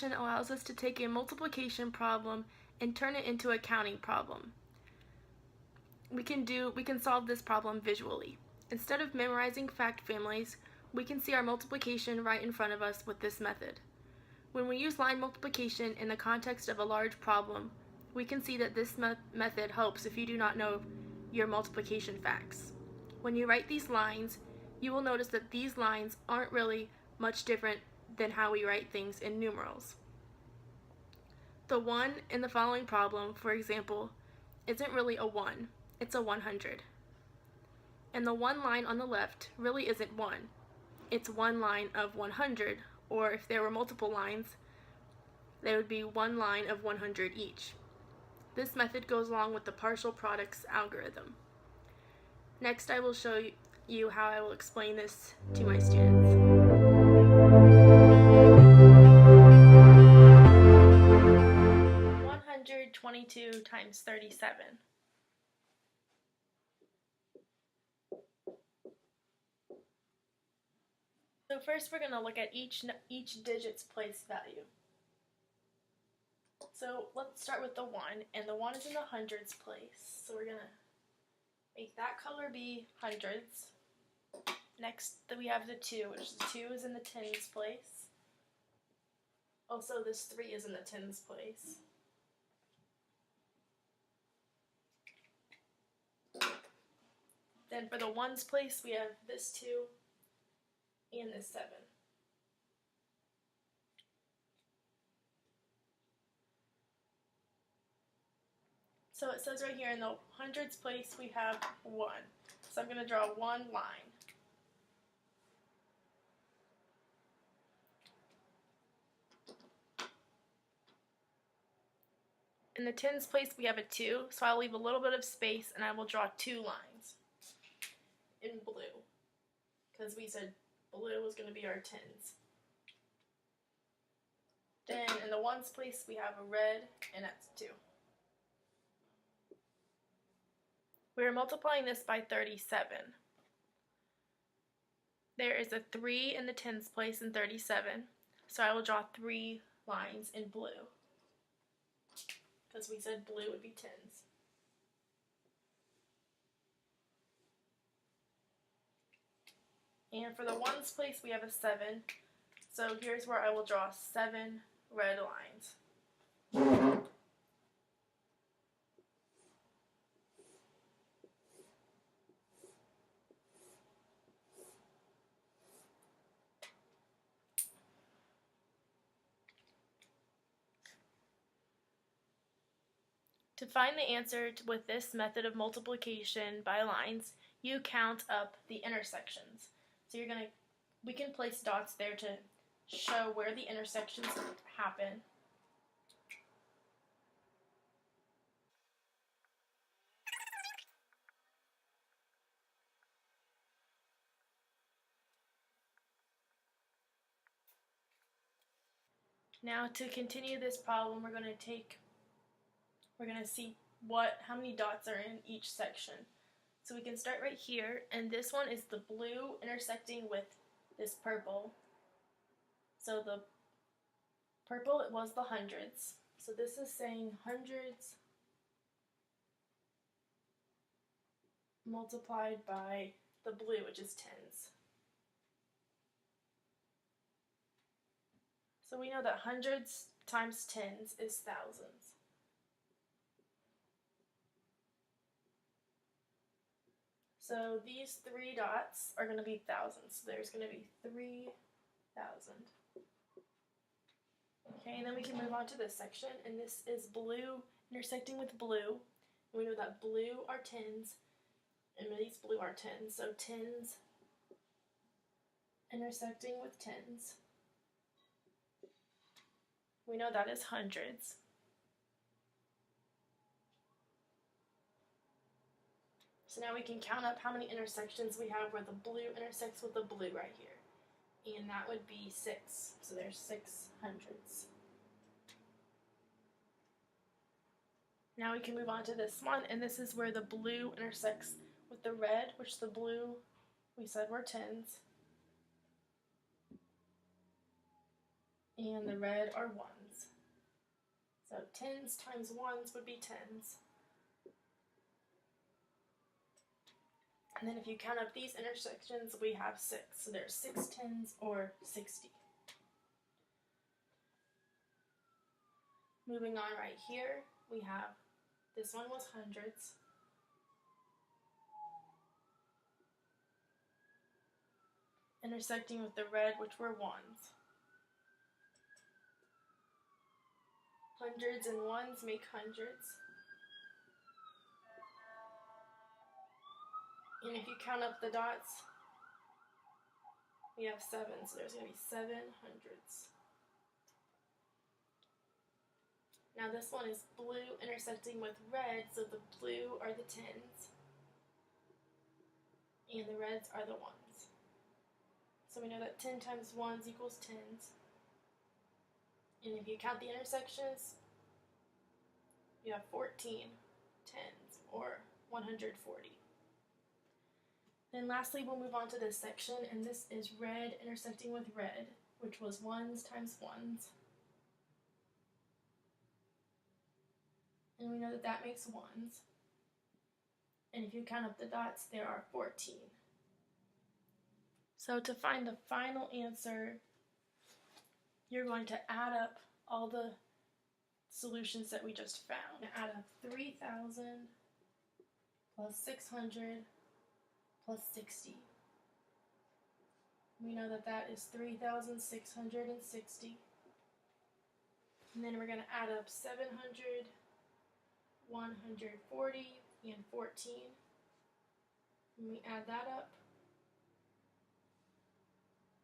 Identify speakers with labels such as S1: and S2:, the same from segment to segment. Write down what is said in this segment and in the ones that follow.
S1: multiplication allows us to take a multiplication problem and turn it into a counting problem. We can solve this problem visually. Instead of memorizing fact families, we can see our multiplication right in front of us with this method. When we use line multiplication in the context of a large problem, we can see that this method helps if you do not know your multiplication facts. When you write these lines, you will notice that these lines aren't really much different than how we write things in numerals. The 1 in the following problem, for example, isn't really a 1, it's a 100. And the 1 line on the left really isn't 1, it's 1 line of 100, or if there were multiple lines, there would be 1 line of 100 each. This method goes along with the partial products algorithm. Next, I will show you how I will explain this to my students. 122 times 37. So first we're going to look at each digit's place value. So let's start with the 1, and the 1 is in the hundreds place. So we're going to make that color be hundreds. Next we have the 2, which the 2 is in the tens place. Also this 3 is in the tens place. Then for the ones place we have this 2 and this 7. So it says right here in the hundreds place we have 1. So I'm going to draw one line. In the tens place we have a 2, so I'll leave a little bit of space and I will draw 2 lines in blue, because we said blue was going to be our tens. Then in the ones place we have a red, and that's 2. We are multiplying this by 37. There is a 3 in the tens place in 37, so I will draw 3 lines in blue, because we said blue would be tens. And for the ones place we have a 7, so here's where I will draw 7 red lines. To find the answer with this method of multiplication by lines, you count up the intersections. So we can place dots there to show where the intersections happen. Now to continue this problem, we're going to see how many dots are in each section. So we can start right here, and this one is the blue intersecting with this purple. So the purple, it was the hundreds. So this is saying hundreds multiplied by the blue, which is tens. So we know that hundreds times tens is thousands. So these 3 dots are going to be thousands. So there's going to be 3,000. Okay, and then we can move on to this section, and this is blue intersecting with blue. And we know that blue are tens, and these blue are tens. So tens intersecting with tens. We know that is hundreds. So now we can count up how many intersections we have where the blue intersects with the blue right here. And that would be 6. So there's 6 hundreds. Now we can move on to this one, and this is where the blue intersects with the red, which the blue we said were tens. and the red are ones. So tens times ones would be tens. And then if you count up these intersections, we have 6. So there's 6 tens or 60. Moving on right here, we have, this one was hundreds. Intersecting with the red, which were ones. Hundreds and ones make hundreds. And if you count up the dots, we have 7, so there's going to be 7 hundreds. Now this one is blue intersecting with red, so the blue are the tens, and the reds are the ones. So we know that 10 times ones equals tens. And if you count the intersections, you have 14 tens, or 140. Then lastly, we'll move on to this section, and this is red intersecting with red, which was ones times ones. And we know that that makes ones. And if you count up the dots, there are 14. So to find the final answer, you're going to add up all the solutions that we just found. Add up 3,000 plus 600 plus 60. We know that that is 3,660. And then we're going to add up 700, 140, and 14. When we add that up,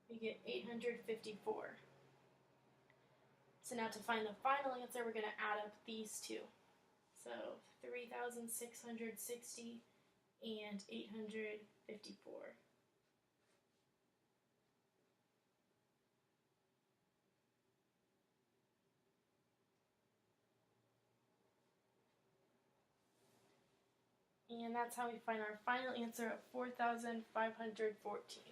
S1: we get 854. So now to find the final answer, we're going to add up these two. So 3,660 and 854. And that's how we find our final answer of 4,514.